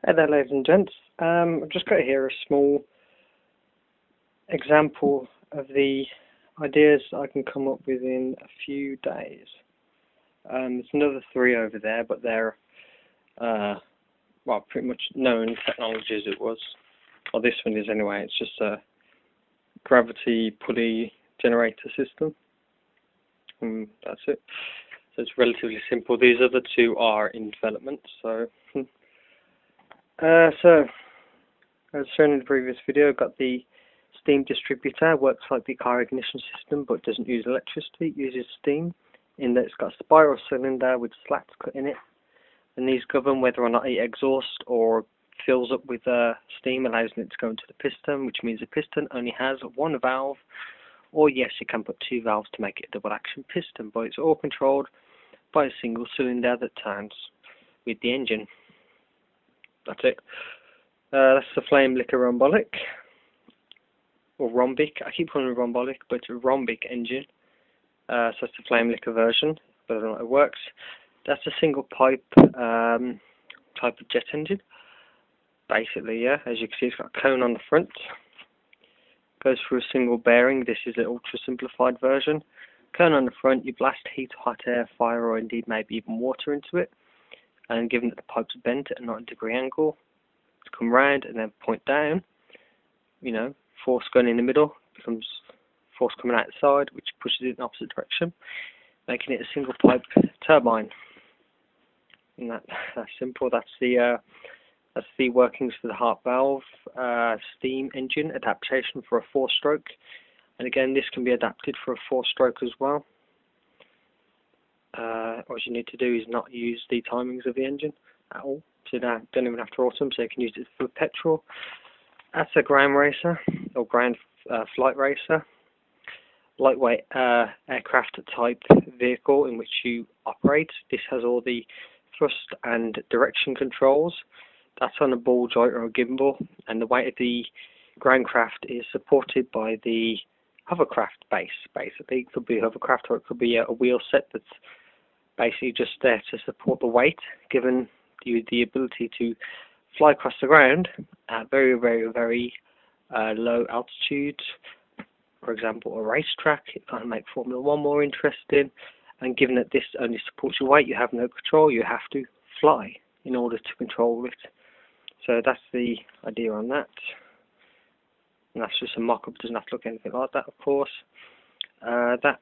Hey there, ladies and gents. I've just got here a small example of the ideas I can come up with in a few days. There's another three over there, but they're well, pretty much known technologies. It was, or this one is anyway. It's just a gravity pulley generator system. That's it. So it's relatively simple. These other two are in development. So as shown in the previous video, I've got the steam distributor. Works like the car ignition system, but doesn't use electricity. It uses steam, in that it's got a spiral cylinder with slats cut in it, and these govern whether or not it exhausts or fills up with steam, allowing it to go into the piston, which means the piston only has one valve, or yes, you can put two valves to make it a double action piston, but it's all controlled by a single cylinder that turns with the engine. That's it. That's the Flame-Licker Rhombolic, or Rhombic. I keep calling it Rhombolic, but it's a Rhombic engine. So that's the Flame-Licker version, but I don't know how it works. That's a single pipe type of jet engine. Basically, yeah, as you can see, it's got a cone on the front. Goes through a single bearing. This is the ultra simplified version. Cone on the front, you blast heat, hot air, fire, or indeed maybe even water into it. And given that the pipe's bent at a 90-degree angle, to come round and then point down, you know, force going in the middle becomes force coming out the side, which pushes it in the opposite direction, making it a single pipe turbine. And that's simple. That's the workings for the heart valve steam engine adaptation for a 4-stroke, and again this can be adapted for a 4-stroke as well. What you need to do is not use the timings of the engine at all, so you don't even have to auto them, so you can use it for petrol. That's a ground racer, or ground flight racer, lightweight aircraft type vehicle in which you operate. This has all the thrust and direction controls. That's on a ball joint or a gimbal, and the weight of the ground craft is supported by the hovercraft base. Basically, it could be a hovercraft, or it could be a wheel set that's basically just there to support the weight, giving you the ability to fly across the ground at very, very, very low altitudes. For example, a racetrack. It kind of make Formula 1 more interesting, and given that this only supports your weight, you have no control. You have to fly in order to control it. So that's the idea on that. And that's just a mock-up. It doesn't have to look anything like that, of course. That's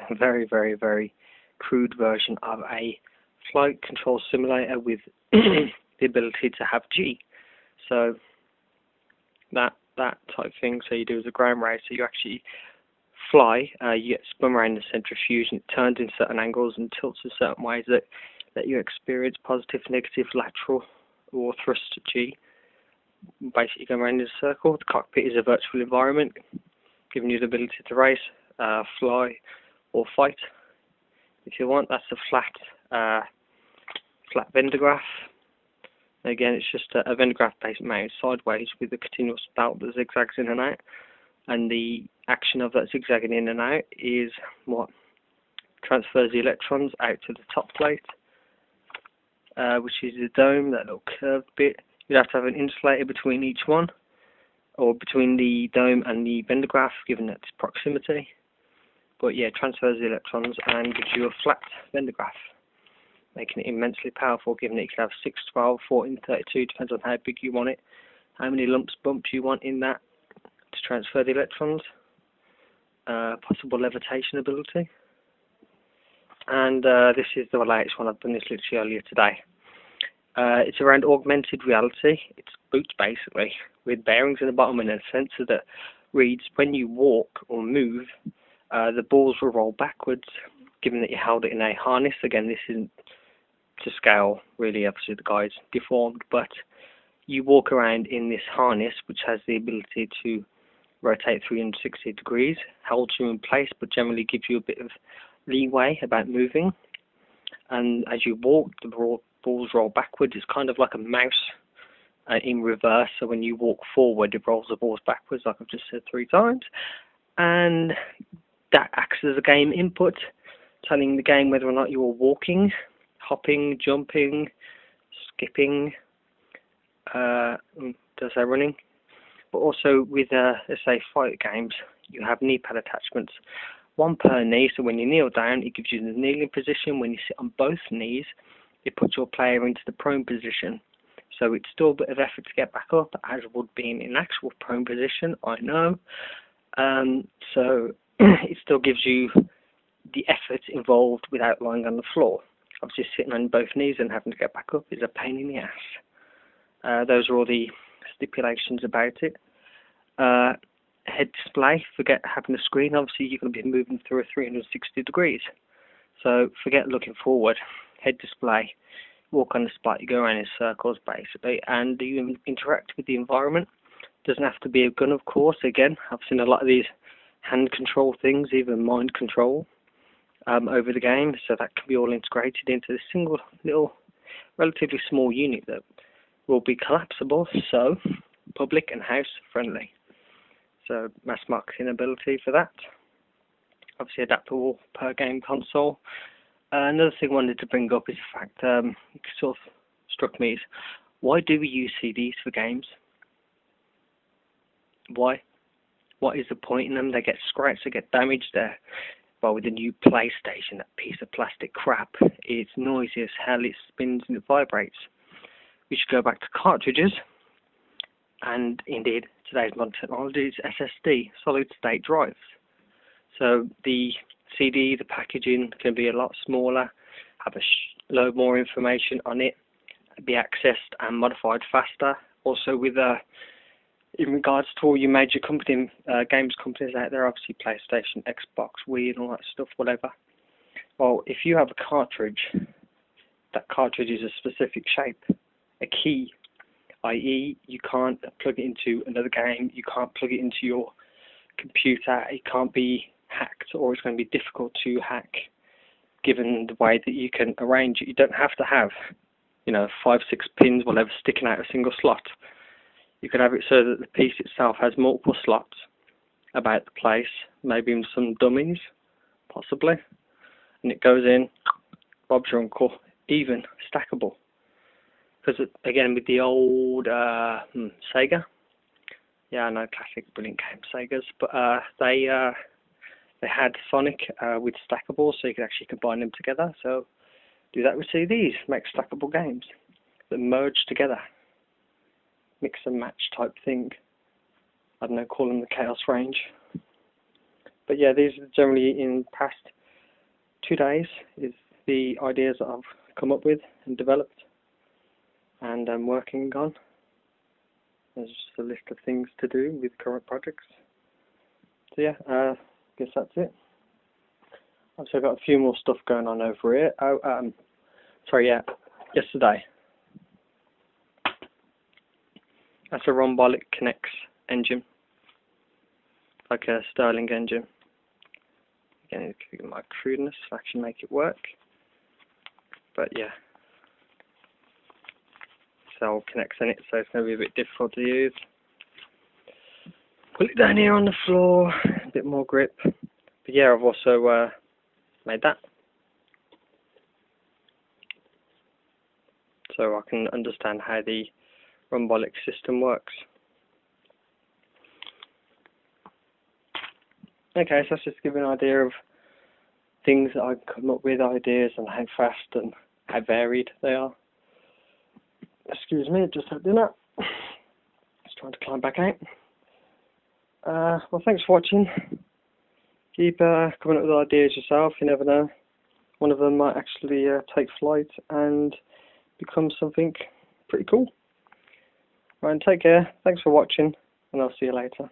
a very, very, very crude version of a flight control simulator with the ability to have G. So that type thing. So you do as a ground racer, you actually fly. You get spun around the centrifuge, and it turns in certain angles and tilts in certain ways that let you experience positive, negative, lateral, or thrust G. Basically going around in a circle. The cockpit is a virtual environment, giving you the ability to race, fly, or fight if you want. That's a flat Van de Graaff. Again, it's just a Van de Graaff base mounted sideways with a continuous belt that zigzags in and out, and the action of that zigzagging in and out is what transfers the electrons out to the top plate, which is the dome, that little curved bit. You'd have to have an insulator between each one, or between the dome and the Van de Graaff, given its proximity. But yeah, it transfers the electrons and gives you a flat Van de Graaff, making it immensely powerful, given that you can have 6, 12, 14, 32, depends on how big you want it, how many lumps, bumps you want in that to transfer the electrons, possible levitation ability. And this is the latest one. I've done this literally earlier today. It's around augmented reality. It's boots basically, with bearings in the bottom and a sensor that reads when you walk or move, the balls will roll backwards, given that you held it in a harness. Again, this isn't to scale, really, obviously the guy's deformed, but you walk around in this harness, which has the ability to rotate 360 degrees, holds you in place, but generally gives you a bit of leeway about moving. And as you walk, the balls roll backwards. It's kind of like a mouse in reverse. So when you walk forward, it rolls the balls backwards, like I've just said 3 times. And that acts as a game input, telling the game whether or not you are walking, hopping, jumping, skipping, does say running, but also with let's say fight games, you have knee pad attachments, one per knee. So when you kneel down, it gives you the kneeling position. When you sit on both knees, it puts your player into the prone position. So it's still a bit of effort to get back up, as would be in an actual prone position, I know. So it still gives you the effort involved without lying on the floor. Obviously sitting on both knees and having to get back up is a pain in the ass. Those are all the stipulations about it. Head display, forget having a screen. Obviously you're going to be moving through a 360 degrees. So forget looking forward. Head display. Walk on the spot, you go around in circles basically, and you interact with the environment. Doesn't have to be a gun, of course. Again, I've seen a lot of these hand control things, even mind control, over the game, so that can be all integrated into a single little, relatively small unit that will be collapsible, so public and house friendly. So mass marketing ability for that. Obviously adaptable per game console. Another thing I wanted to bring up is the fact, it sort of struck me, is why do we use CDs for games? Why? What is the point in them? They get scratched, they get damaged there. But with the new PlayStation, that piece of plastic crap, it's noisy as hell, it spins and it vibrates. We should go back to cartridges, and indeed, today's modern technology is SSD, solid state drives. So the CD, the packaging can be a lot smaller, have a load more information on it, be accessed and modified faster. Also with in regards to all your major games companies out there, obviously PlayStation, Xbox, Wii and all that stuff, whatever. Well, if you have a cartridge, that cartridge is a specific shape, a key, i.e. you can't plug it into another game, you can't plug it into your computer, it can't be hacked, or it's going to be difficult to hack given the way that you can arrange it. You don't have to have 5-6 pins, whatever, sticking out a single slot. You could have it so that the piece itself has multiple slots about the place, maybe even some dummies, possibly, and it goes in, Bob's your uncle, even, stackable. Because again, with the old Sega, yeah, I know, classic, brilliant game, Segas, but they had Sonic with stackables, so you could actually combine them together. So do that with CDs, make stackable games that merge together, mix and match type thing. I don't know, call them the Chaos Range. But yeah, these are generally in past 2 days is the ideas that I've come up with and developed and I'm working on. There's just a list of things to do with current projects. So yeah, guess that's it. I've also got a few more stuff going on over here. Yesterday. That's a Rhombolic Connect engine, like a Stirling engine. Again, it my crudeness to actually make it work. But yeah, cell connects in it, so it's going to be a bit difficult to use. Put it down here on the floor, a bit more grip. But yeah, I've also made that, so I can understand how the Rhombolic system works. Okay, so that's just give you an idea of things that I come up with, ideas, and how fast and how varied they are. Excuse me, just had dinner. Just trying to climb back out. Well, thanks for watching. Keep coming up with ideas yourself, you never know. One of them might actually take flight and become something pretty cool. Right, take care, thanks for watching, and I'll see you later.